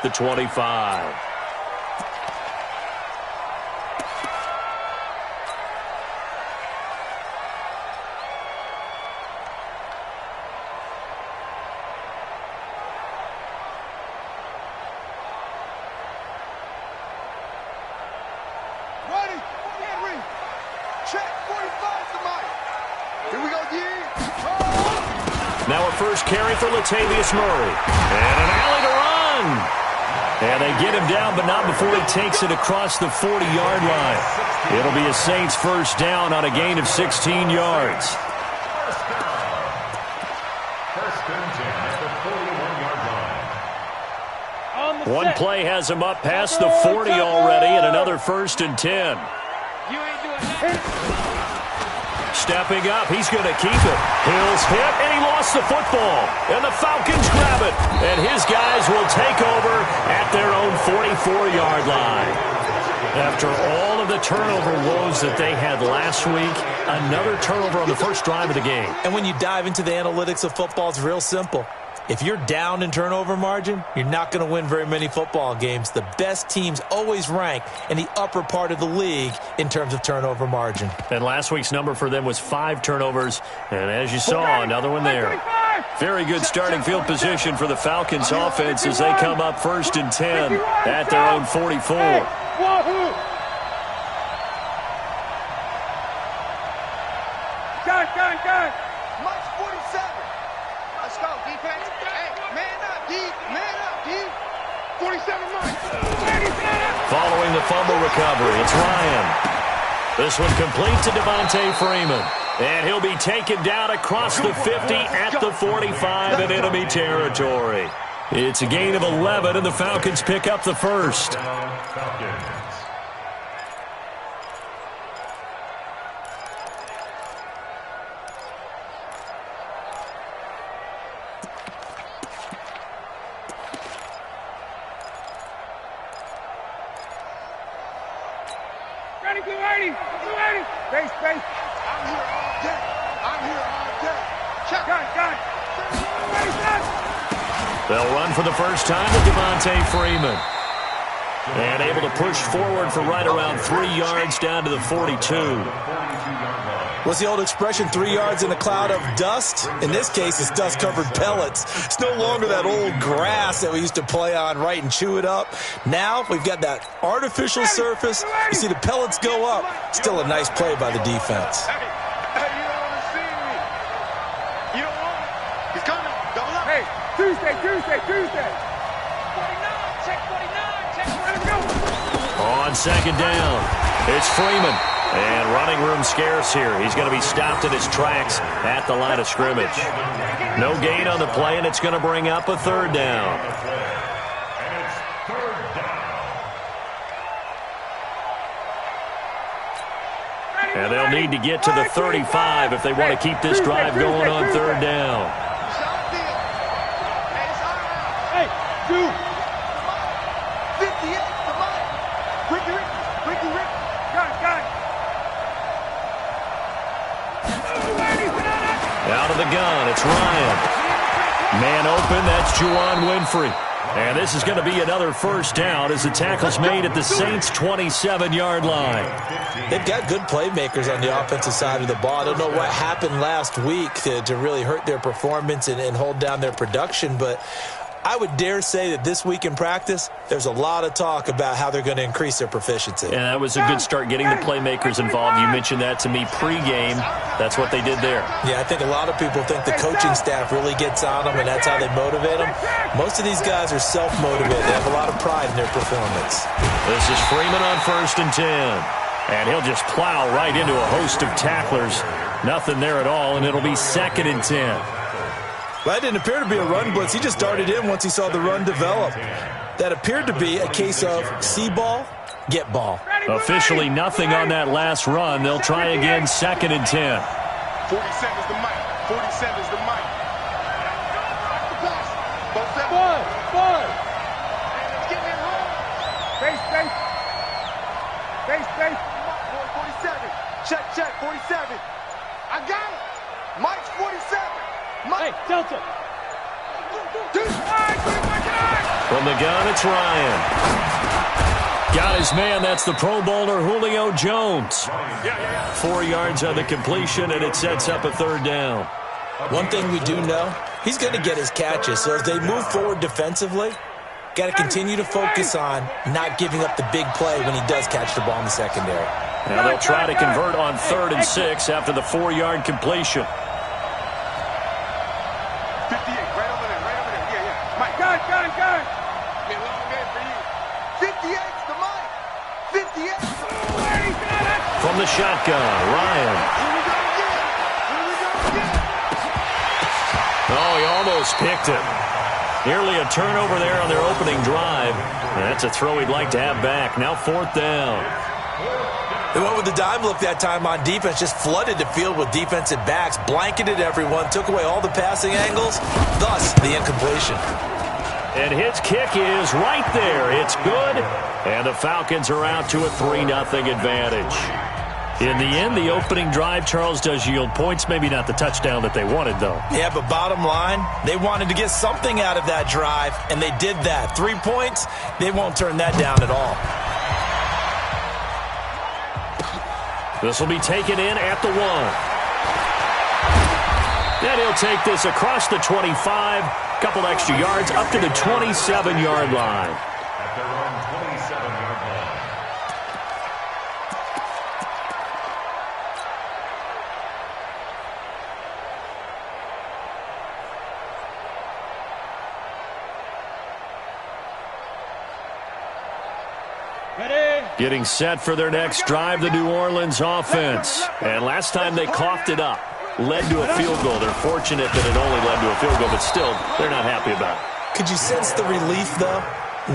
The 25. Now a first carry for Latavius Murray. And an alley to run. And they get him down, but not before he takes it across the 40-yard line. It'll be a Saints first down on a gain of 16 yards. First and 10 at the 41-yard line. One play has him up past the 40 already, and another first and 10. Stepping up, he's going to keep it. Hill's hit, and he lost the football. And the Falcons grab it. And his guys will take over at their own 44-yard line. After all of the turnover woes that they had last week, another turnover on the first drive of the game. And when you dive into the analytics of football, it's real simple. If you're down in turnover margin, you're not going to win very many football games. The best teams always rank in the upper part of the league in terms of turnover margin. And last week's number for them was 5 turnovers. And as you saw, another one there. Very good starting field position for the Falcons offense as they come up first and 10 at their own 44. Gun. March 47. Let's go, defense. Hey, man up, D. Man up, D. 47 March. Following the fumble recovery, it's Ryan. This one complete to Devontae Freeman. And he'll be taken down across the 50 at the 45 in enemy territory. It's a gain of 11, and the Falcons pick up the first. Space. I'm here all day. Check. Gun. They'll run for the first time with Devontae Freeman. And able to push forward for right around 3 yards down to the 42. What's the old expression, 3 yards in a cloud of dust? In this case, it's dust-covered pellets. It's no longer that old grass that we used to play on, right, and chew it up. Now we've got that artificial surface. You see the pellets go up. Still a nice play by the defense. Hey, you don't want to see me. You don't want it. He's coming. Double up. Hey, Tuesday. 49. Check 49. Let's go. On second down, it's Freeman. And running room scarce here. He's going to be stopped in his tracks at the line of scrimmage. No gain on the play, and it's going to bring up a third down. And they'll need to get to the 35 if they want to keep this drive going on third down. Hey, dude. 58, come on. Ricky. Gun. Out of the gun, it's Ryan. Man open, that's Juwan Winfrey. And this is going to be another first down as the tackle's made at the Saints' 27-yard line. They've got good playmakers on the offensive side of the ball. I don't know what happened last week to really hurt their performance and hold down their production, but I would dare say that this week in practice, there's a lot of talk about how they're going to increase their proficiency. And that was a good start getting the playmakers involved. You mentioned that to me pregame. That's what they did there. Yeah, I think a lot of people think the coaching staff really gets on them, and that's how they motivate them. Most of these guys are self-motivated. They have a lot of pride in their performance. This is Freeman on first and 10. And he'll just plow right into a host of tacklers. Nothing there at all, and it'll be second and 10. Well, that didn't appear to be a run blitz. He just darted in once he saw the run develop. That appeared to be a case of see ball, get ball. Officially nothing on that last run. They'll try again, second and 10. 47 is the mic. 47 is the mic. Boy. Let's get in home. Space. 47. Check. 47. I got it. Mike's 47. Mike. Hey, Delta. From the gun, it's Ryan. Got his man. That's the Pro Bowler Julio Jones. 4 yards on the completion, and it sets up a third down. One thing we do know, he's going to get his catches. So as they move forward defensively, got to continue to focus on not giving up the big play when he does catch the ball in the secondary. Now they'll try to convert on 3rd and 6 after the 4-yard completion. 58, right over there. Yeah. Mike, gun. Get a long day for you. 58's the Mike. 58. From the shotgun, Ryan. Here we go again. Oh, he almost picked it. Nearly a turnover there on their opening drive. That's a throw he'd like to have back. Now 4th down. They went with the dime look that time on defense, just flooded the field with defensive backs, blanketed everyone, took away all the passing angles, thus the incompletion. And his kick is right there. It's good. And the Falcons are out to a 3-0 advantage. In the end, the opening drive, Charles, does yield points. Maybe not the touchdown that they wanted, though. Yeah, but bottom line, they wanted to get something out of that drive, and they did that. 3 points, they won't turn that down at all. This will be taken in at the 1. Then he'll take this across the 25, couple extra yards up to the 27-yard line. At their own 27-yard line. Getting set for their next drive, the New Orleans offense. And last time they coughed it up, led to a field goal. They're fortunate that it only led to a field goal, but still, they're not happy about it. Could you sense the relief, though,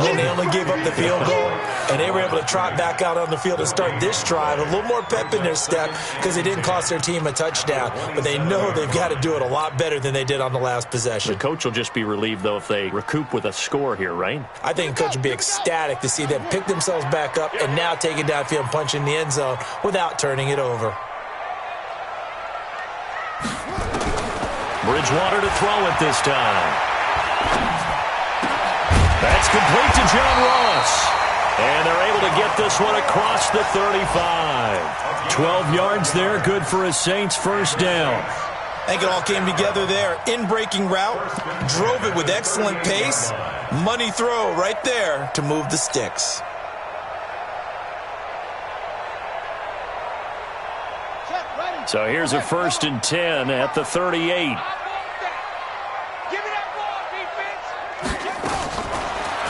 when they only gave up the field goal and they were able to trot back out on the field and start this drive? A little more pep in their step because they didn't cost their team a touchdown, but they know they've got to do it a lot better than they did on the last possession. The coach will just be relieved, though, if they recoup with a score here, right? I think the coach would be ecstatic to see them pick themselves back up and now take it downfield and punch in the end zone without turning it over. Bridgewater to throw it this time. That's complete to John Ross. And they're able to get this one across the 35. 12 yards there, good for a Saints first down. I think it all came together there. In-breaking route, drove it with excellent pace. Money throw right there to move the sticks. So here's a 1st and 10 at the 38.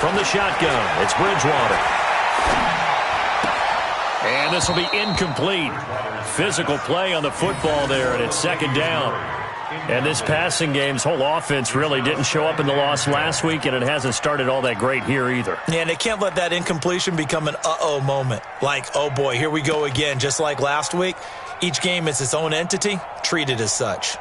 From the shotgun, it's Bridgewater. And this will be incomplete. Physical play on the football there, and it's 2nd down. And this passing game's whole offense really didn't show up in the loss last week, and it hasn't started all that great here either. Yeah, and they can't let that incompletion become an uh-oh moment. Like, oh boy, here we go again, just like last week. Each game is its own entity, treated as such.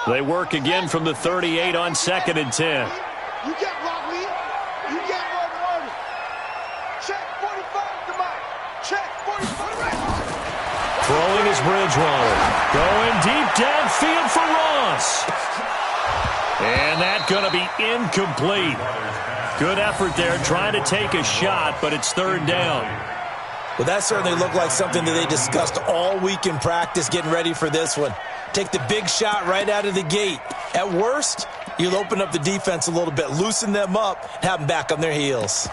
They work again from the 38 on 2nd and 10. You get Rock Lee. You get Marvin. Check 45 to Mike. Check 45. Throwing is Bridgewater. Going deep downfield for Ross. And that's going to be incomplete. Good effort there, trying to take a shot, but it's 3rd down. Well, that certainly looked like something that they discussed all week in practice, getting ready for this one. Take the big shot right out of the gate. At worst, you'll open up the defense a little bit, loosen them up, and have them back on their heels.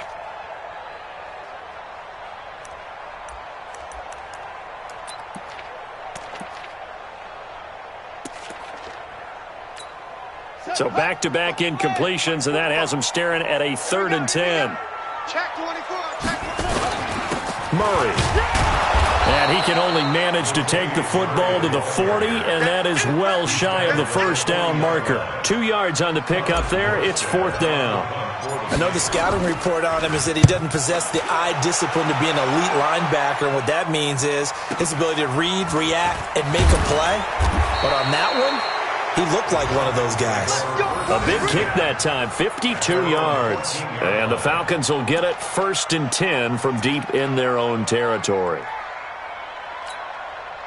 So back-to-back incompletions, and that has them staring at a 3rd and 10. Check 24. Check 24. Murray. And he can only manage to take the football to the 40, and that is well shy of the first down marker. 2 yards on the pickup there. It's 4th down. I know the scouting report on him is that he doesn't possess the eye discipline to be an elite linebacker, and what that means is his ability to read, react, and make a play. But on that one, he looked like one of those guys. A big kick that time, 52 yards. And the Falcons will get it 1st and 10 from deep in their own territory.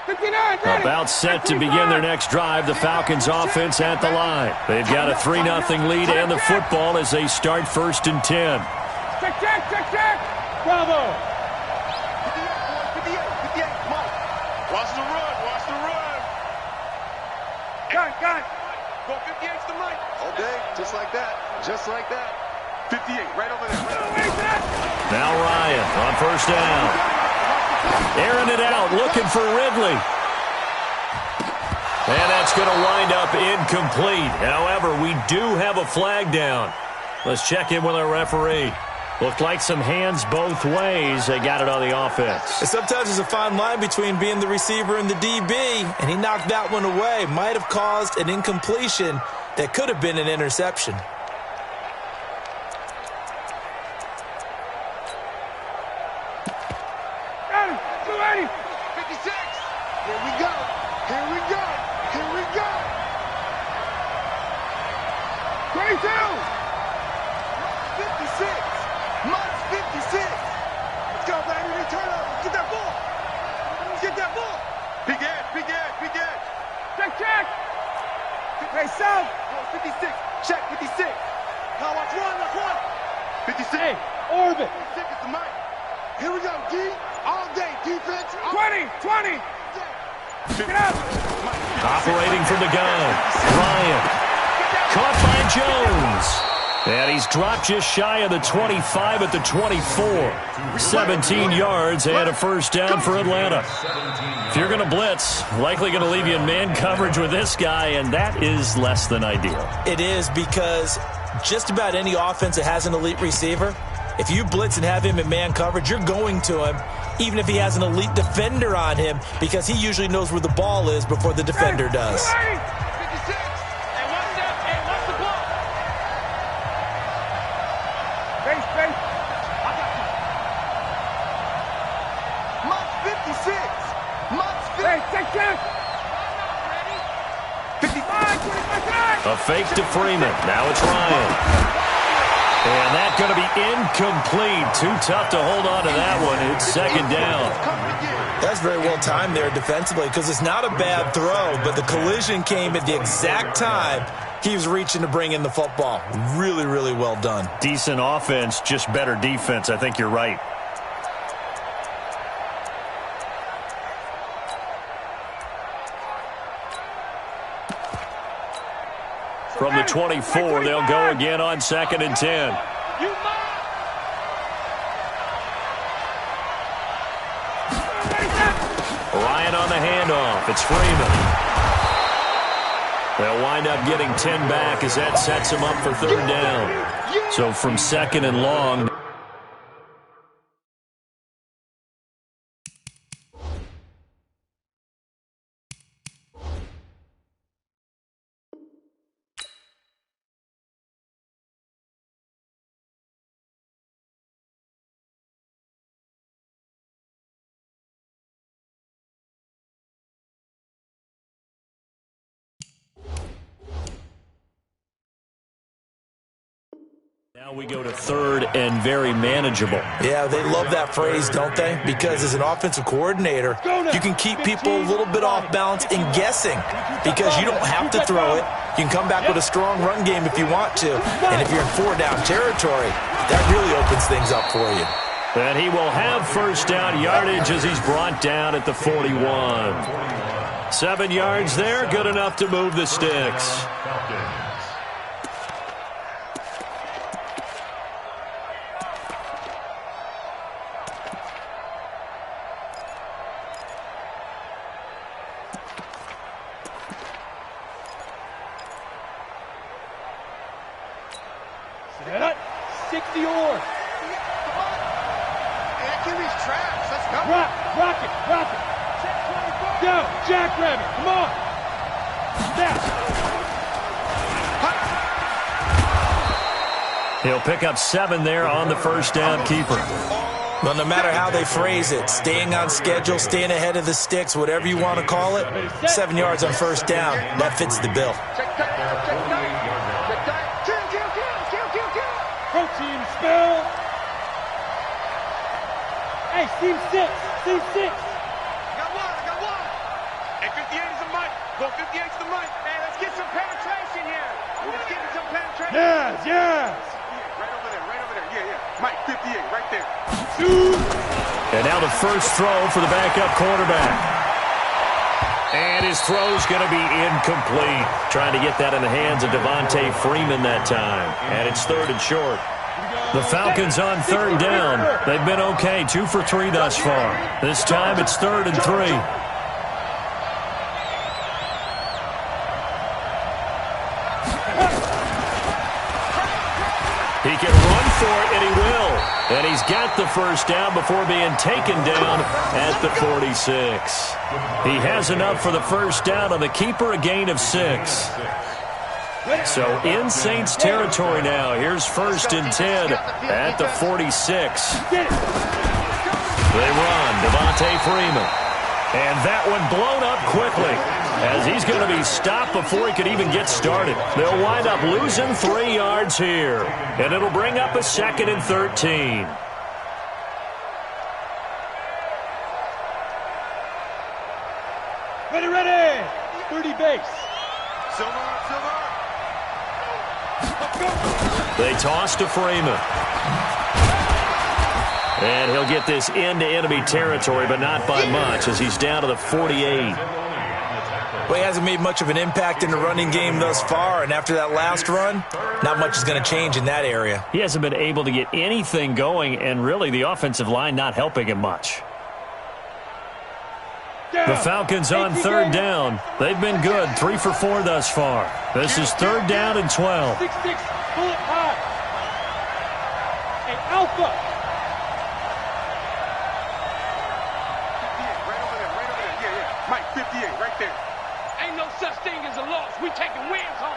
59, About set to begin their next drive, the Falcons offense at the line. They've got a 3-0 lead and the football as they start 1st and 10. Check, check, check, check. Bravo. 58, Mike. Watch the run, watch the run. Got it. Go 58's the Mike. All day, just like that, just like that. 58, right over there. Now Ryan on 1st down. Airing it out, looking for Ridley. And that's going to wind up incomplete. However, we do have a flag down. Let's check in with our referee. Looked like some hands both ways. They got it on the offense. And sometimes there's a fine line between being the receiver and the DB, and he knocked that one away. Might have caused an incompletion that could have been an interception. Got him. 280. 56. Here we go. Here we go. Here we go. 22. 56. Mike's 56. Let's go, baby. Return up. Get that ball. Get that ball. Big edge. Check. Hey, South. 56. Check, 56. Now watch one. 56. Hey, orbit. 56 is the Mike. Here we go, D. All day. Defense. 20. Get out. Operating from the gun. Ryan. Caught by Jones. And he's dropped just shy of the 25 at the 24. 17 yards and a 1st down for Atlanta. If you're going to blitz, likely going to leave you in man coverage with this guy, and that is less than ideal. It is, because just about any offense that has an elite receiver, if you blitz and have him in man coverage, you're going to him, even if he has an elite defender on him, because he usually knows where the ball is before the defender does. 56. Hey, what's the ball? Base. I got you. Mike's 56. Mike's 56. Hey, check. 55. A fake to Freeman. Now it's Ryan. And that's going to be incomplete. Too tough to hold on to that one. It's 2nd down. That's very well timed there defensively, because it's not a bad throw, but the collision came at the exact time he was reaching to bring in the football. Really, really well done. Decent offense, just better defense. I think you're right. From the 24, they'll go again on 2nd and 10. Ryan on the handoff. It's Freeman. They'll wind up getting 10 back as that sets him up for 3rd down. So from 2nd and long. Now we go to 3rd and very manageable. Yeah, they love that phrase, don't they? Because as an offensive coordinator, you can keep people a little bit off balance and guessing, because you don't have to throw it. You can come back with a strong run game if you want to. And if you're in 4-down territory, that really opens things up for you. And he will have 1st down yardage as he's brought down at the 41. 7 yards there, good enough to move the sticks. QB's trash. Let's go. Rock it. Go, Jackrabbit. Come on. Step. He'll pick up 7 there on the first down keeper. Well, no matter how they phrase it, staying on schedule, staying ahead of the sticks, whatever you want to call it, 7 yards on first down, that fits the bill. Protein spill. Hey, Team 6. I got one. Hey, 58 is the mic. Go 58 is the mic. Hey, let's get some penetration here. Let's get some penetration. Yes. Right over there. Yeah. Mike, 58, right there. And now the first throw for the backup quarterback. And his throw's going to be incomplete. Trying to get that in the hands of Devontae Freeman that time. And it's 3rd and short. The Falcons on 3rd down. They've been okay, 2 for 3 thus far. This time it's 3rd and 3. He can run for it, and he will. And he's got the first down before being taken down at the 46. He has enough for the first down on the keeper, a gain of 6. So in Saints territory now. Here's 1st and 10 at the 46. They run, Devontae Freeman. And that one blown up quickly, as he's going to be stopped before he could even get started. They'll wind up losing 3 yards here, and it'll bring up a 2nd and 13. Ready. 30 base. Silver. They toss to Freeman. And he'll get this into enemy territory, but not by much, as he's down to the 48. Well, he hasn't made much of an impact in the running game thus far, and after that last run, not much is going to change in that area. He hasn't been able to get anything going, and really the offensive line not helping him much. The Falcons on 3rd down. They've been good, 3 for 4 thus far. This is 3rd down and 12. 6-6, bullet high. Hey, Alpha. Right over there. Yeah. Mike, 58, right there. Ain't no such thing as a loss. We taking wins home.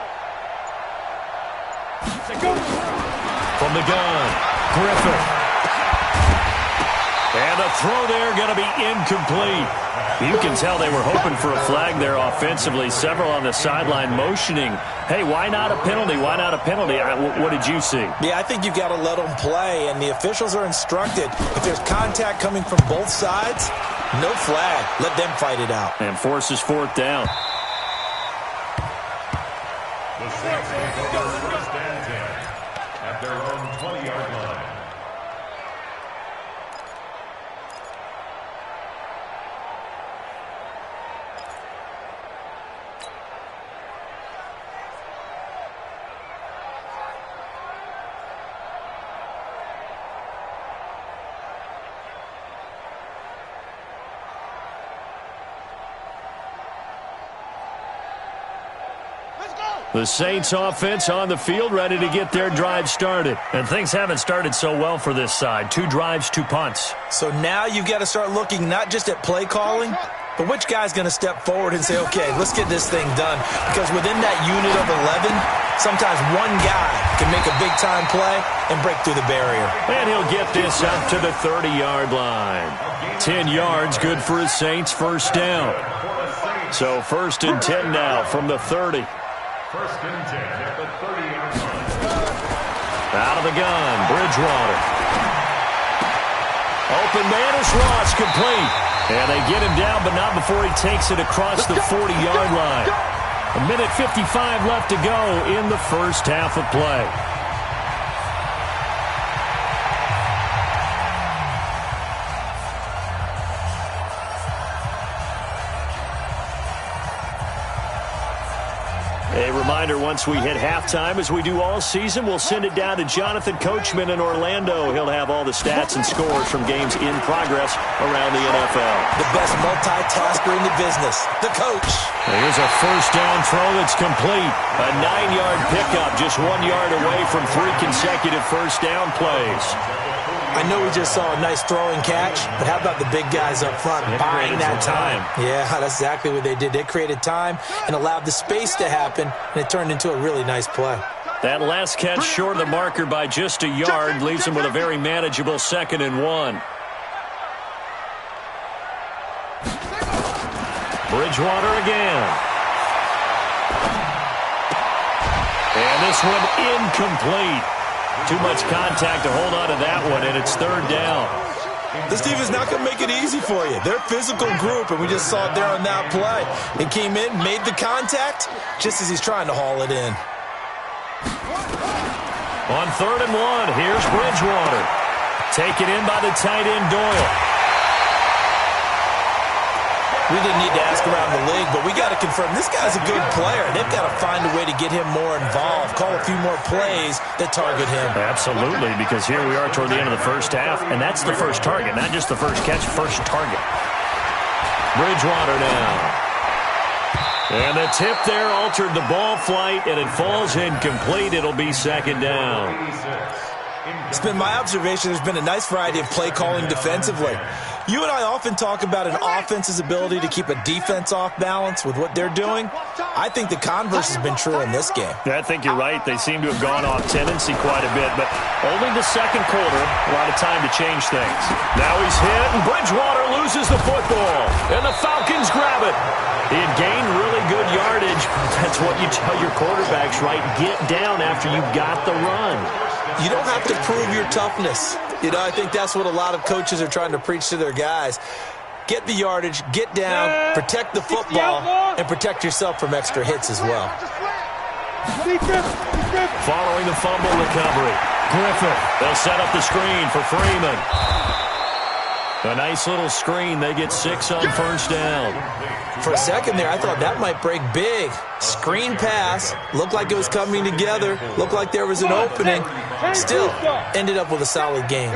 From the gun, Griffin. And the throw there going to be incomplete. You can tell they were hoping for a flag there offensively. Several on the sideline motioning, hey, why not a penalty? Why not a penalty? What did you see? Yeah, I think you've got to let them play, and the officials are instructed. If there's contact coming from both sides, no flag. Let them fight it out. And forces 4th down. The Saints will go 1st and 10 at their own 20-yard line. The Saints offense on the field, ready to get their drive started. And things haven't started so well for this side. 2 drives, 2 punts. So now you've got to start looking not just at play calling, but which guy's going to step forward and say, okay, let's get this thing done. Because within that unit of 11, sometimes one guy can make a big-time play and break through the barrier. And he'll get this up to the 30-yard line. 10 yards, good for his Saints first down. So 1st and 10 now from the 30. 1st and 10 at the 30-yard line. Out of the gun, Bridgewater. Open man is Ross, complete. And they get him down, but not before he takes it across the 40-yard line. 1:55 left to go in the first half of play. A reminder, once we hit halftime, as we do all season, we'll send it down to Jonathan Coachman in Orlando. He'll have all the stats and scores from games in progress around the NFL. The best multitasker in the business, the coach. Here's a first down throw that's complete. A 9-yard pickup, just 1 yard away from 3 consecutive first down plays. I know we just saw a nice throwing catch, but how about the big guys up front buying that time? Yeah, that's exactly what they did. They created time and allowed the space to happen, and it turned into a really nice play. That last catch short of the marker by just a yard leaves him with a very manageable 2nd and 1. Bridgewater again. And this one incomplete. Too much contact to hold on to that one, and it's 3rd down. This team is not going to make it easy for you. They're a physical group, and we just saw it there on that play. He came in, made the contact, just as he's trying to haul it in. On 3rd and 1, here's Bridgewater. Taken in by the tight end Doyle. We didn't need to ask around the league, but we got to confirm this guy's a good player. They've got to find a way to get him more involved, call a few more plays that target him. Absolutely, because here we are toward the end of the first half, and that's the first target, not just the first catch, first target. Bridgewater now. And the tip there altered the ball flight, and it falls incomplete. It'll be 2nd down. It's been my observation there's been a nice variety of play calling defensively. You and I often talk about an offense's ability to keep a defense off balance with what they're doing. I think the converse has been true in this game. I think you're right. They seem to have gone off tendency quite a bit, but only the 2nd quarter, a lot of time to change things. Now he's hit, and Bridgewater loses the football, and the Falcons grab it. He had gained really good yardage. That's what you tell your quarterbacks, right? Get down after you got the run. You don't have to prove your toughness. You know, I think that's what a lot of coaches are trying to preach to their guys. Get the yardage, get down, protect the football, and protect yourself from extra hits as well. Following the fumble recovery, Griffith. They'll set up the screen for Freeman. A nice little screen. They get 6 on 1st down. For a second there, I thought that might break big. Screen pass. Looked like it was coming together. Looked like there was an opening. Still, ended up with a solid game.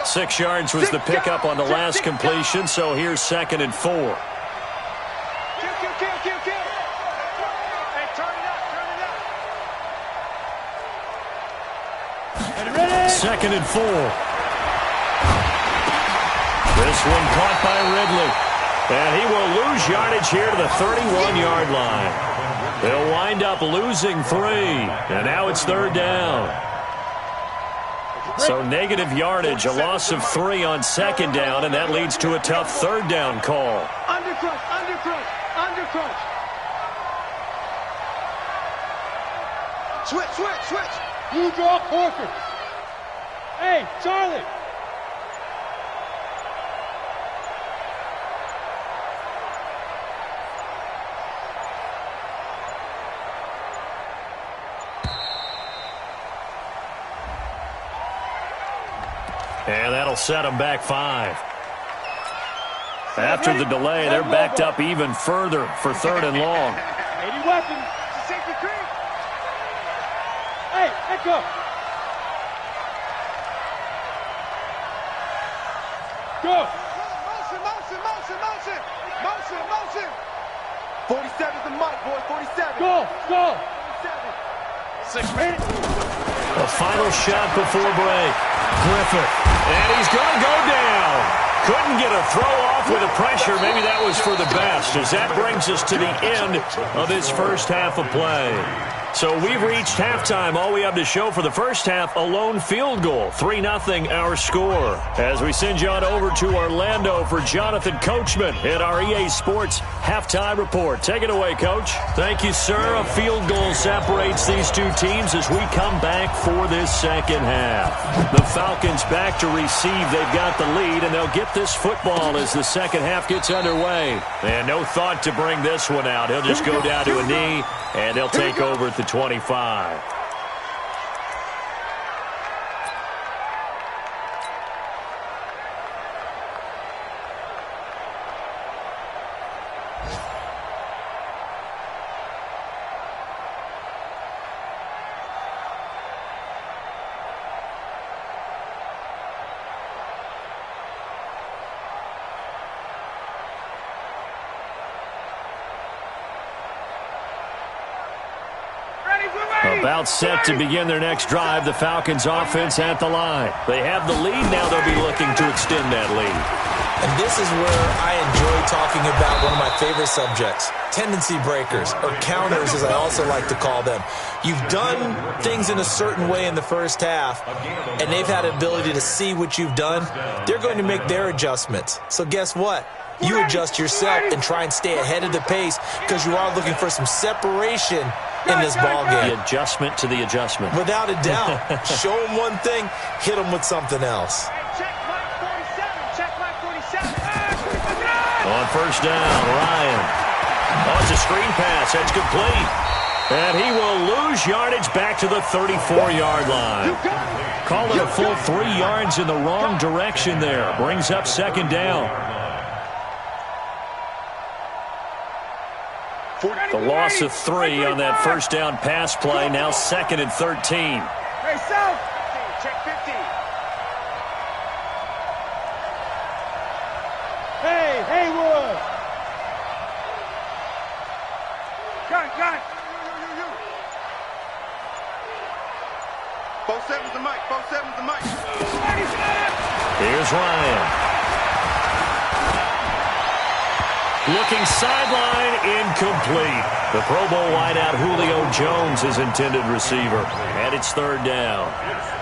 6 yards was the pickup on the last completion, so here's 2nd and 4. Hey, turn it up. 2nd and 4. This one caught by Ridley. And he will lose yardage here to the 31-yard line. They'll wind up losing 3. And now it's 3rd down. So negative yardage, a loss of 3 on 2nd down, and that leads to a tough 3rd down call. Undercrunch, undercrunch, undercrunch. Switch, switch, switch. You draw Corker. Hey, Charlie. And that'll set them back 5. After the delay, they're backed up even further for 3rd and long. 80 weapons. Hey, echo. Go. Motion, motion, motion, motion. Motion, motion. 47's the mic, boys. 47. Go, go. 47. 6 minutes. A final shot before break. Griffith. And he's going to go down. Couldn't get a throw off with the pressure. Maybe that was for the best, as that brings us to the end of this first half of play. So we've reached halftime. All we have to show for the first half, a lone field goal. 3-0 our score. As we send you on over to Orlando for Jonathan Coachman in our EA Sports halftime report. Take it away, Coach. Thank you, sir. A field goal separates these two teams as we come back for this second half. The Falcons back to receive. They've got the lead, and they'll get this football as the second half gets underway. And no thought to bring this one out. He'll just go down to a knee, and they'll take over at the 25. A About set to begin their next drive, the Falcons offense at the line. They have the lead. Now they'll be looking to extend that lead. And this is where I enjoy talking about one of my favorite subjects, tendency breakers, or counters as I also like to call them. You've done things in a certain way in the first half, and they've had an ability to see what you've done. They're going to make their adjustments. So guess what? You adjust yourself and try and stay ahead of the pace because you are looking for some separation in this ball game. The adjustment to the adjustment. Without a doubt. Show them one thing, hit them with something else. On first down, Ryan. Oh, it's a screen pass. That's complete. And he will lose yardage back to the 34-yard line. Call it a full 3 yards in the wrong direction there. Brings up second down. The loss of 3 on that first down pass play. Now 2nd and 13. Hey, South. Check 50. Hey, Haywood. Got it. 4-7's the mic. 4-7's the mic. Here's Ryan. Looking sideline, incomplete. The Pro Bowl wideout Julio Jones is intended receiver. And it's 3rd down.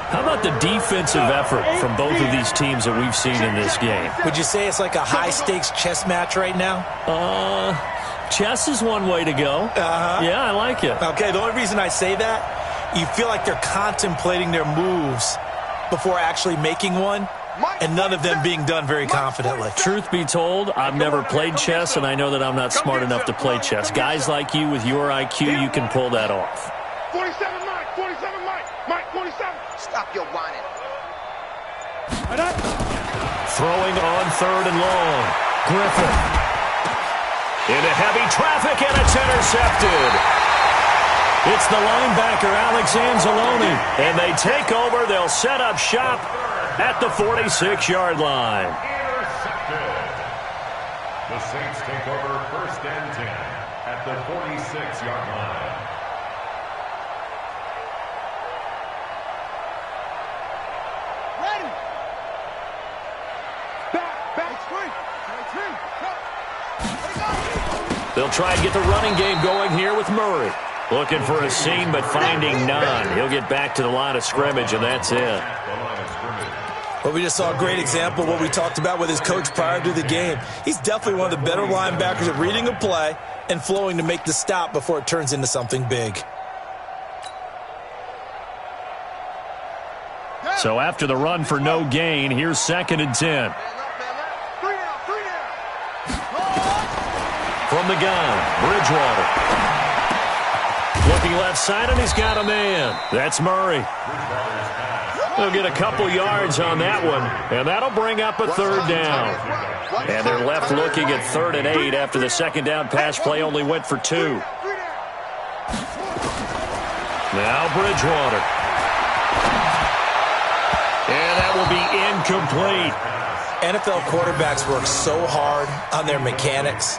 How about the defensive effort from both of these teams that we've seen in this game? Would you say it's like a high-stakes chess match right now? Chess is one way to go. Yeah, I like it. Okay, the only reason I say that, you feel like they're contemplating their moves before actually making one, and none of them being done very confidently. Truth be told, I've never played chess, and I know that I'm not smart enough to play chess. Guys like you with your IQ, you can pull that off. 47 Mike. 47 Mike. Mike 47. Stop your whining. Throwing on 3rd and long. Griffin. Into heavy traffic, and it's intercepted. It's the linebacker, Alex Anzalone. And they take over. They'll set up shop at the 46-yard line. Intercepted. The Saints take over 1st and 10 at the 46-yard line. Ready. Back. They'll try and get the running game going here with Murray. Looking for a seam, but finding none. He'll get back to the line of scrimmage, and that's it. Well, we just saw a great example of what we talked about with his coach prior to the game. He's definitely one of the better linebackers at reading a play and flowing to make the stop before it turns into something big. So after the run for no gain, here's 2nd and 10. From the gun, Bridgewater. Looking left side, and he's got a man. That's Murray. They'll get a couple yards on that one, and that'll bring up a 3rd down. And they're left looking at 3rd and 8 after the 2nd down pass play only went for 2. Now Bridgewater. And that will be incomplete. NFL quarterbacks work so hard on their mechanics,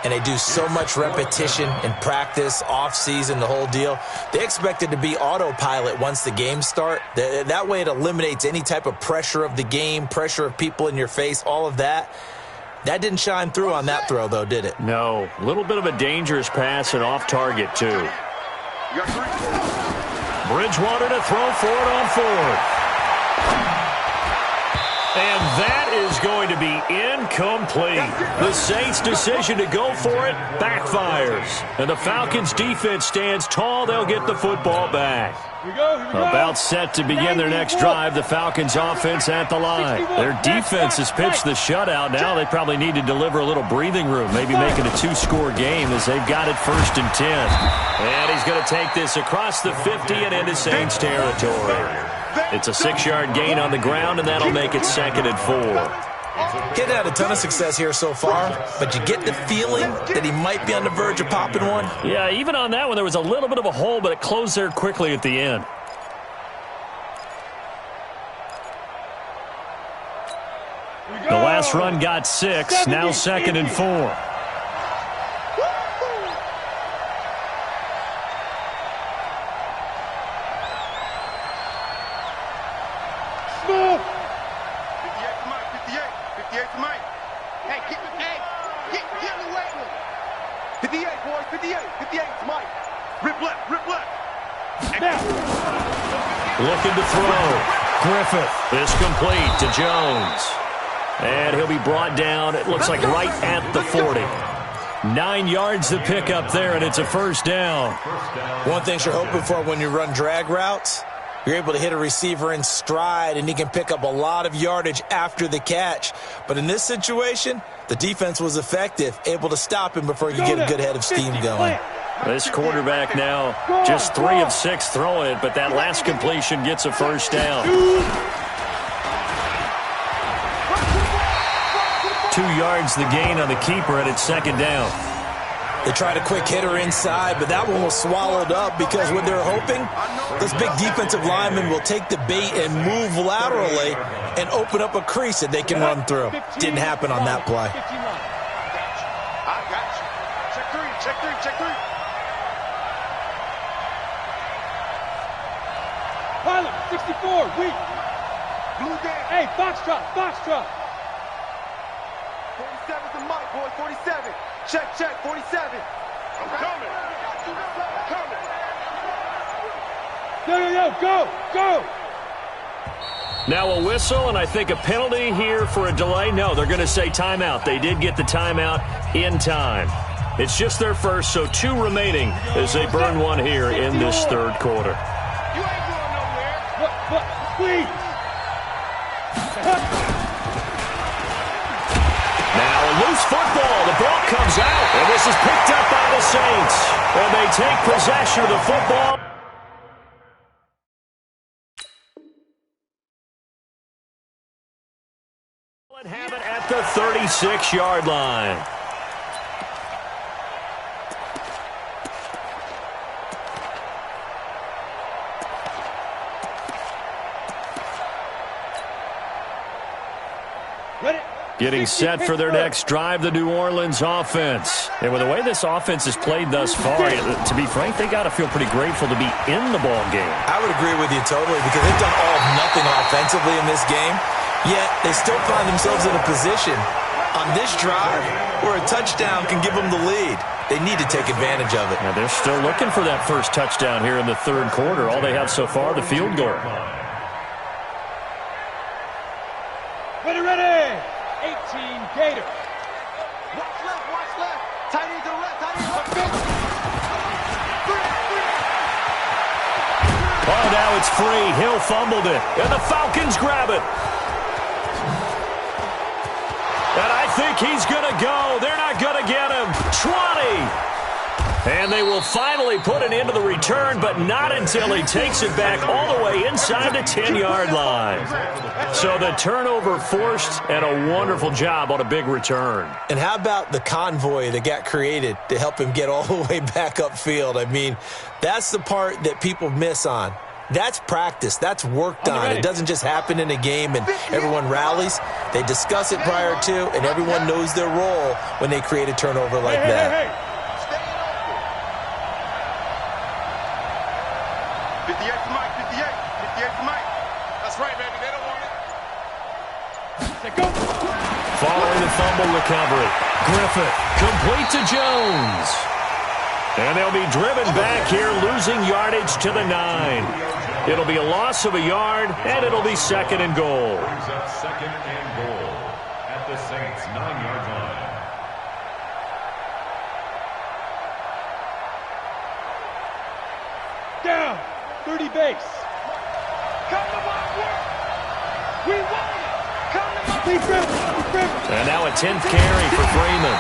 and they do so much repetition in practice, off-season, the whole deal. They expect it to be autopilot once the games start. That way it eliminates any type of pressure of the game, pressure of people in your face, all of that. That didn't shine through on that throw, though, did it? No. A little bit of a dangerous pass and off target, too. Bridgewater to throw for it on 4th. And that is going to be incomplete. The Saints' decision to go for it backfires. And the Falcons' defense stands tall. They'll get the football back. Here we go. About set to begin their next drive, the Falcons' offense at the line. Their defense has pitched the shutout. Now they probably need to deliver a little breathing room, maybe make it a 2-score game as they've got it 1st and 10. And he's going to take this across the 50 and into Saints territory. It's a 6-yard gain on the ground, and that'll make it 2nd and 4. He's had a ton of success here so far, but you get the feeling that he might be on the verge of popping one. Yeah, even on that one, there was a little bit of a hole, but it closed there quickly at the end. The last run got 6, now 2nd and 4. Looking to throw. Griffith is complete to Jones. And he'll be brought down, it looks like right at the 40. 9 yards to pick up there, and it's a first down. One thing you're hoping for when you run drag routes, you're able to hit a receiver in stride, and he can pick up a lot of yardage after the catch. But in this situation, the defense was effective, able to stop him before you get a good head of steam going. This quarterback now just 3 of 6 throwing it, but that last completion gets a first down. 2 yards the gain on the keeper, and it's second down. They tried a quick hitter inside, but that one was swallowed up because what they're hoping, those big defensive linemen will take the bait and move laterally and open up a crease that they can run through. Didn't happen on that play. I got you. Check three, check three, check three. Pilot, 64, weak. Blue game. Hey, Foxtrot, Foxtrot. 47's the mic, boy, 47. Check, check, 47. I'm coming. Yo, go, go. Now a whistle, and I think a penalty here for a delay. No, they're going to say timeout. They did get the timeout in time. It's just their first, so 2 remaining as they burn one here in this third quarter. You ain't going nowhere. Please. Now a loose football. The ball comes out, and this is picked up by the Saints. And they take possession of the football. And have it at the 36-yard line. Getting set for their next drive, the New Orleans offense. And with the way this offense has played thus far, to be frank, they got to feel pretty grateful to be in the ball game. I would agree with you totally because they've done all of nothing offensively in this game, yet they still find themselves in a position on this drive where a touchdown can give them the lead. They need to take advantage of it. Now they're still looking for that first touchdown here in the third quarter. All they have so far, the field goal. Ready. 18 Gator. Watch left. Tight end to the left, tight end to the left. Oh, now it's free. Hill fumbled it, and the Falcons grab it. And I think he's going to go. They're not going to get him. 20. And they will finally put an end to the return, but not until he takes it back all the way inside the 10-yard line. So the turnover forced, and a wonderful job on a big return. And how about the convoy that got created to help him get all the way back upfield? I mean, that's the part that people miss on. That's practice. That's worked on. It doesn't just happen in a game and everyone rallies. They discuss it prior to, and everyone knows their role when they create a turnover like that. Hey. 58 to Mike, 58 to Mike. That's right, baby. They don't want it. Go. Following the fumble recovery, Griffith complete to Jones. And they'll be driven back here, losing yardage to the 9. It'll be a loss of a yard, and it'll be second and goal. Brings up second and goal at the Saints' 9-yard line. Down. 30 base. Come to my work. We want it. Come to my Please, And now a 10th carry for Freeman.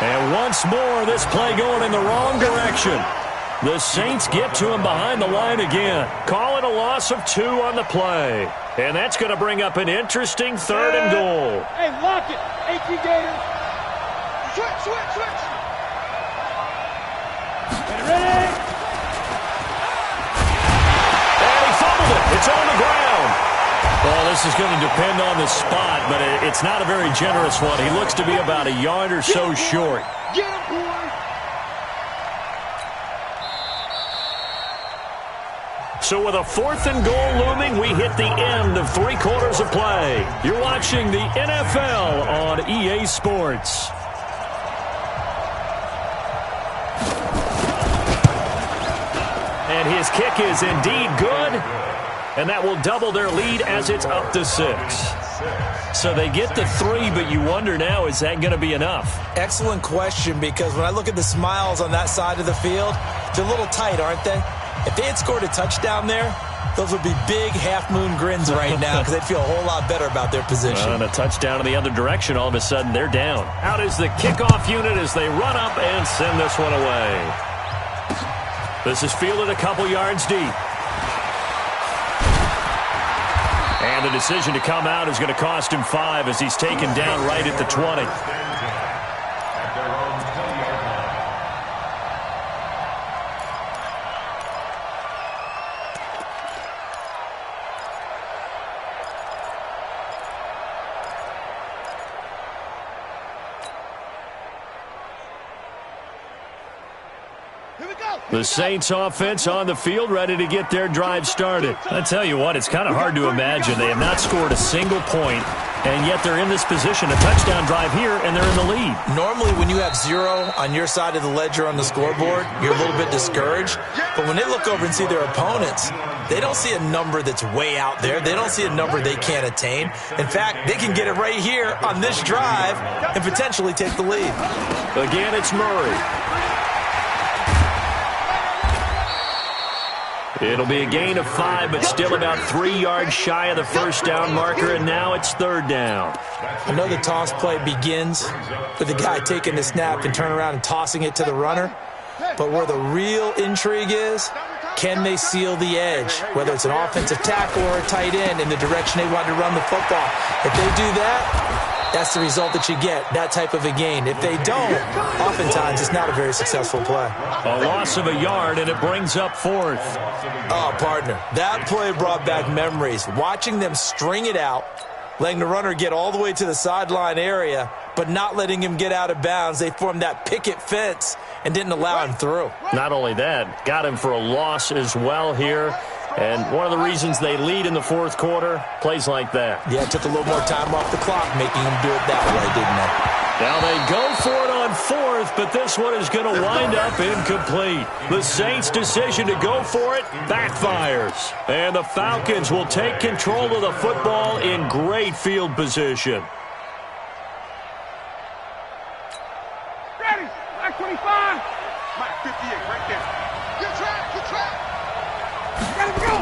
And once more, this play going in the wrong direction. The Saints get to him behind the line again. Call it a loss of 2 on the play. And that's going to bring up an interesting third and goal. Hey, lock it. 18 Gator. Switch. Ready. It's on the ground. Well, this is going to depend on the spot, but it's not a very generous one. He looks to be about a yard or so short. Get him, boy. So with a 4th and goal looming, we hit the end of 3 quarters of play. You're watching the NFL on EA Sports. And And his kick is indeed good. And that will double their lead as it's up to 6. So they get the 3, but you wonder now, is that going to be enough? Excellent question, because when I look at the smiles on that side of the field, they're a little tight, aren't they? If they had scored a touchdown there, those would be big half-moon grins right now because they'd feel a whole lot better about their position. And a touchdown in the other direction, all of a sudden they're down. Out is the kickoff unit as they run up and send this one away. This is fielded a couple yards deep. And the decision to come out is going to cost him 5 as he's taken down right at the 20. The Saints offense on the field, ready to get their drive started. I tell you what, it's kind of hard to imagine. They have not scored a single point, and yet they're in this position. A touchdown drive here, and they're in the lead. Normally, when you have 0 on your side of the ledger on the scoreboard, you're a little bit discouraged. But when they look over and see their opponents, they don't see a number that's way out there. They don't see a number they can't attain. In fact, they can get it right here on this drive and potentially take the lead. Again, it's Murray. It'll be a gain of 5, but still about 3 yards shy of the first down marker, and now it's 3rd down. I know the toss play begins with the guy taking the snap and turning around and tossing it to the runner, but where the real intrigue is, can they seal the edge, whether it's an offensive tackle or a tight end in the direction they want to run the football. If they do that, that's the result that you get, that type of a gain. If they don't, oftentimes it's not a very successful play. A loss of a yard, and it brings up 4th. Oh, partner, that play brought back memories. Watching them string it out, letting the runner get all the way to the sideline area, but not letting him get out of bounds. They formed that picket fence and didn't allow him through. Not only that, got him for a loss as well here. And one of the reasons they lead in the 4th quarter, plays like that. Yeah, it took a little more time off the clock, making them do it that way, didn't they? Now they go for it on 4th, but this one is going to wind up incomplete. The Saints' decision to go for it backfires. And the Falcons will take control of the football in great field position. Ready, Black 25. Black 58 right there. Good track, good track. Ready to go.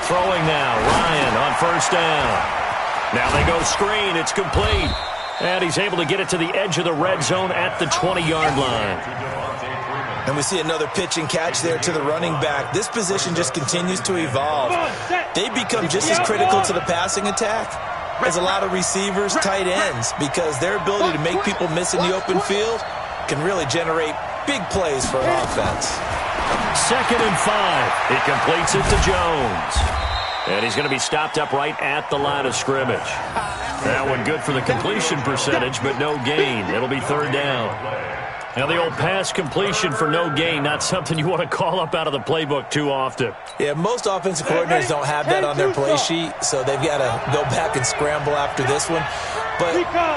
Throwing now, Ryan on 1st down. Now they go screen, it's complete. And he's able to get it to the edge of the red zone at the 20-yard line. And we see another pitch and catch there to the running back. This position just continues to evolve. They become just as critical to the passing attack as a lot of receivers, tight ends, because their ability to make people miss in the open field can really generate big plays for an offense. 2nd and 5. He completes it to Jones. And he's going to be stopped up right at the line of scrimmage. That one good for the completion percentage, but no gain. It'll be 3rd down. Now the old pass completion for no gain, not something you want to call up out of the playbook too often. Yeah, most offensive coordinators don't have that on their play sheet, so they've got to go back and scramble after this one. But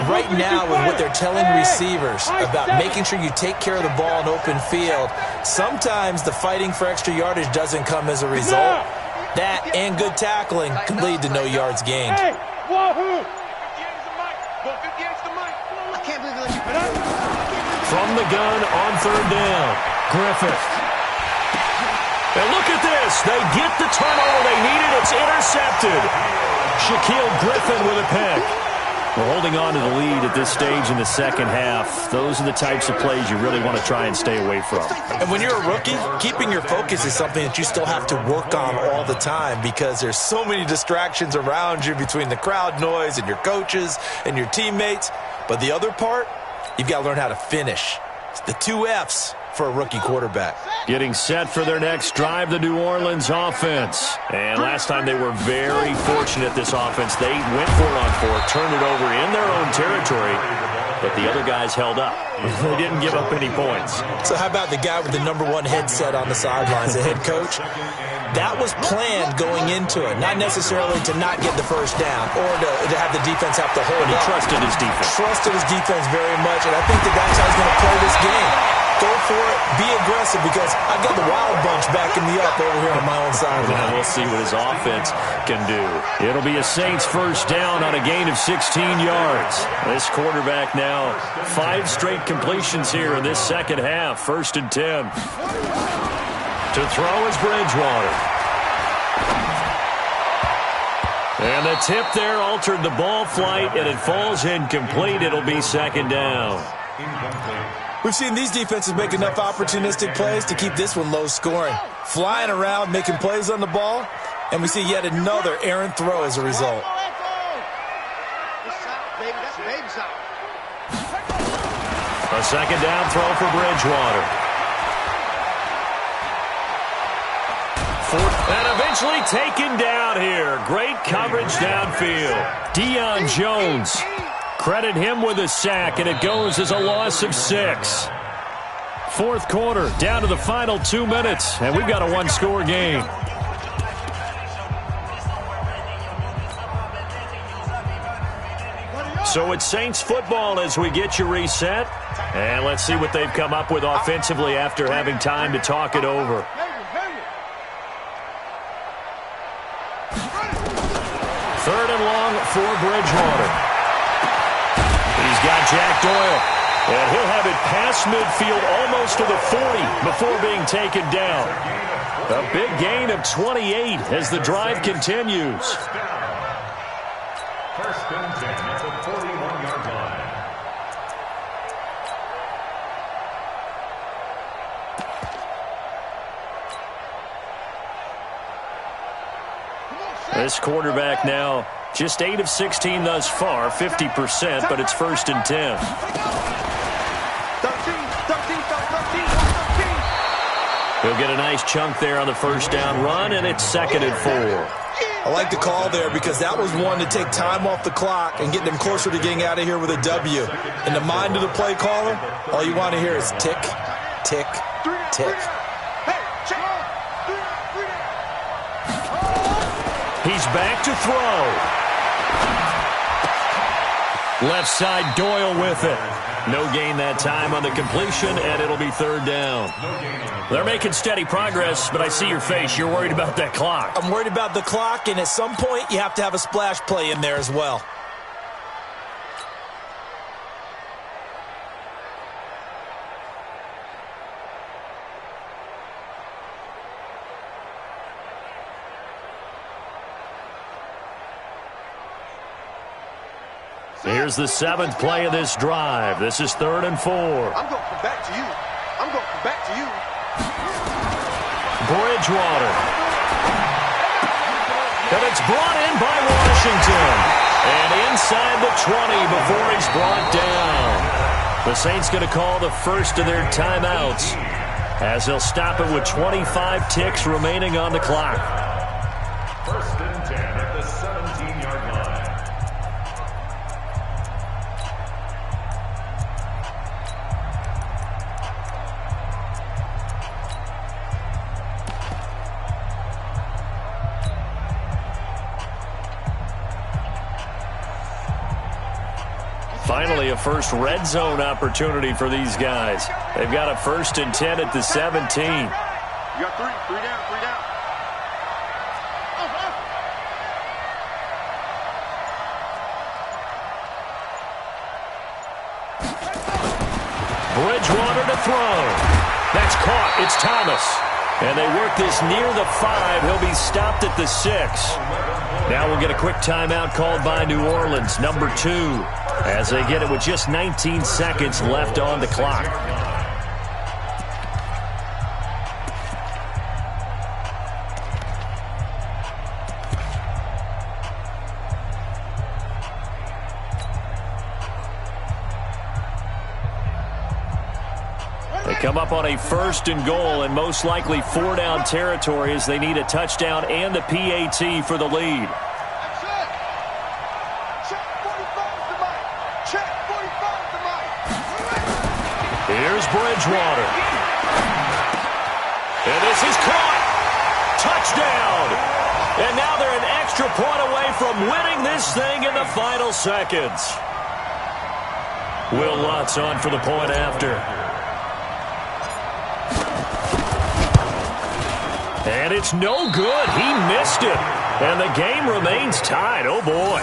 right now, with what they're telling receivers about making sure you take care of the ball in open field, sometimes the fighting for extra yardage doesn't come as a result. That and good tackling can lead to no yards gained. Hey, wahoo! 58's the mic. I can't believe they let you put up. From the gun on 3rd down, Griffith. And look at this. They get the turnover they needed. It's intercepted. Shaquille Griffin with a pick. We're holding on to the lead at this stage in the 2nd half. Those are the types of plays you really want to try and stay away from. And when you're a rookie, keeping your focus is something that you still have to work on all the time because there's so many distractions around you between the crowd noise and your coaches and your teammates. But the other part, you've got to learn how to finish. It's the 2 F's for a rookie quarterback. Getting set for their next drive, the New Orleans offense. And last time they were very fortunate, this offense. They went for it on 4th, turned it over in their own territory, but the other guys held up. They didn't give up any points. So how about the guy with the #1 headset on the sidelines, the head coach? That was planned going into it, not necessarily to not get the first down or to have the defense have to hold But he up. trusted his defense. Trusted his defense very much, and I think the guy's how he's going to play this game. Go for it. Be aggressive because I've got the wild bunch backing me up over here on my own sideline. We'll see what his offense can do. It'll be a Saints first down on a gain of 16 yards. This quarterback now 5 straight completions here in this second half. 1st and 10. To throw is Bridgewater. And the tip there altered the ball flight, and it falls incomplete. It'll be 2nd down. We've seen these defenses make enough opportunistic plays to keep this one low scoring. Flying around, making plays on the ball, and we see yet another errant throw as a result. A 2nd down throw for Bridgewater. And eventually taken down here. Great coverage downfield. Deion Jones. Credit him with a sack, and it goes as a loss of 6. 4th quarter, down to the final 2 minutes, and we've got a 1-score game. So it's Saints football as we get you reset. And let's see what they've come up with offensively after having time to talk it over. 3rd and long for Bridgewater. He's got Jack Doyle. And he'll have it past midfield almost to the 40 before being taken down. A big gain of 28 as the drive continues. 1st and 10 at the 41-yard line. This quarterback now just 8 of 16 thus far, 50%, but it's 1st and 10. 13. He'll get a nice chunk there on the 1st down run, and it's 2nd and 4. I like the call there because that was one to take time off the clock and get them closer to getting out of here with a W. In the mind of the play caller, all you want to hear is tick, tick, tick. He's back to throw. Left side, Doyle with it. No gain that time on the completion, and it'll be 3rd down. They're making steady progress, but I see your face. You're worried about that clock. I'm worried about the clock, and at some point, you have to have a splash play in there as well. Here's the 7th play of this drive. This is 3rd and 4. I'm going to come back to you. I'm going to come back to you. Bridgewater. And it's brought in by Washington. And inside the 20 before he's brought down. The Saints going to call the first of their timeouts as they'll stop it with 25 ticks remaining on the clock. 1st and 10 at the 17-yard line. Finally, a first red zone opportunity for these guys. They've got a 1st and 10 at the 17. You got 3 down. Bridgewater to throw. That's caught. It's Thomas. And they work this near the 5. He'll be stopped at the 6. Now we'll get a quick timeout called by New Orleans, number 2, as they get it with just 19 seconds left on the clock. They come up on a 1st and goal and most likely 4-down territory as they need a touchdown and a PAT for the lead. Here's Bridgewater. And this is caught. Touchdown. And now they're an extra point away from winning this thing in the final seconds. Will Lutz on for the point after. And it's no good. He missed it. And the game remains tied. Oh, boy.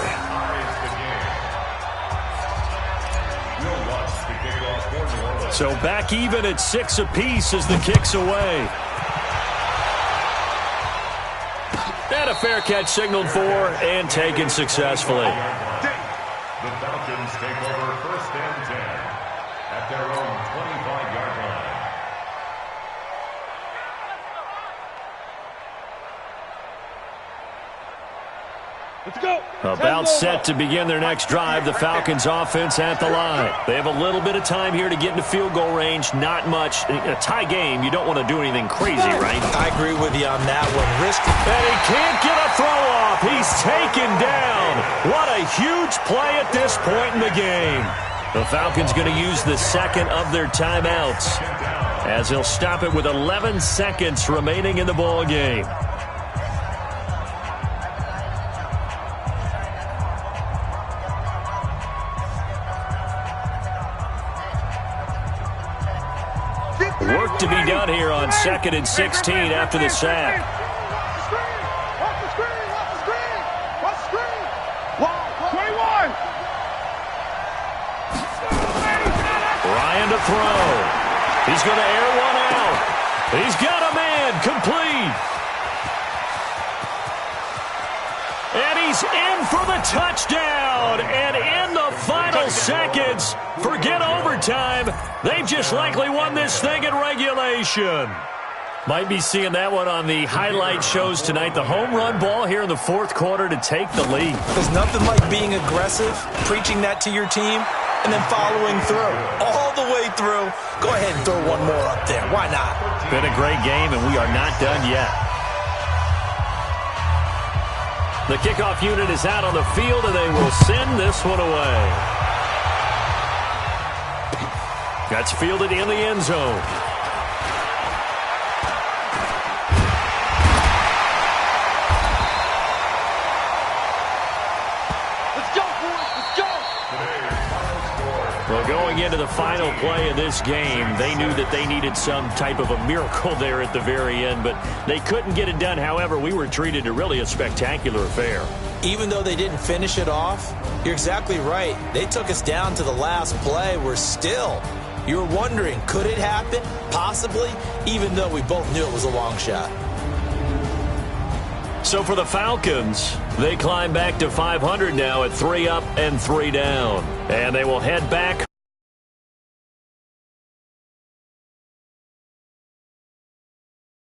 So back even at 6 apiece as the kick's away. And a fair catch signaled for and taken successfully. The Falcons take over 1st and 10 at their own 25-yard line. Let's go. About set to begin their next drive, the Falcons offense at the line. They have a little bit of time here to get into field goal range, not much. In a tie game, you don't want to do anything crazy, right? I agree with you on that one. And he can't get a throw off. He's taken down. What a huge play at this point in the game. The Falcons going to use the second of their timeouts as he'll stop it with 11 seconds remaining in the ball game. Work to be done here on 2nd and 16 after the sack. Ryan to throw. He's going to air one out. He's got a man complete. And he's in for the touchdown. And in the final seconds, forget overtime. They've just likely won this thing in regulation. Might be seeing that one on the highlight shows tonight. The home run ball here in the 4th quarter to take the lead. There's nothing like being aggressive, preaching that to your team, and then following through. All the way through. Go ahead and throw one more up there. Why not? Been a great game, and we are not done yet. The kickoff unit is out on the field, and they will send this one away. That's fielded in the end zone. Let's go, boys. Let's go. Well, going into the final play of this game, they knew that they needed some type of a miracle there at the very end, but they couldn't get it done. However, we were treated to really a spectacular affair. Even though they didn't finish it off, you're exactly right. They took us down to the last play. We're still... You're wondering, could it happen? Possibly, even though we both knew it was a long shot. So for the Falcons, they climb back to 500 now at 3 up and 3 down. And they will head back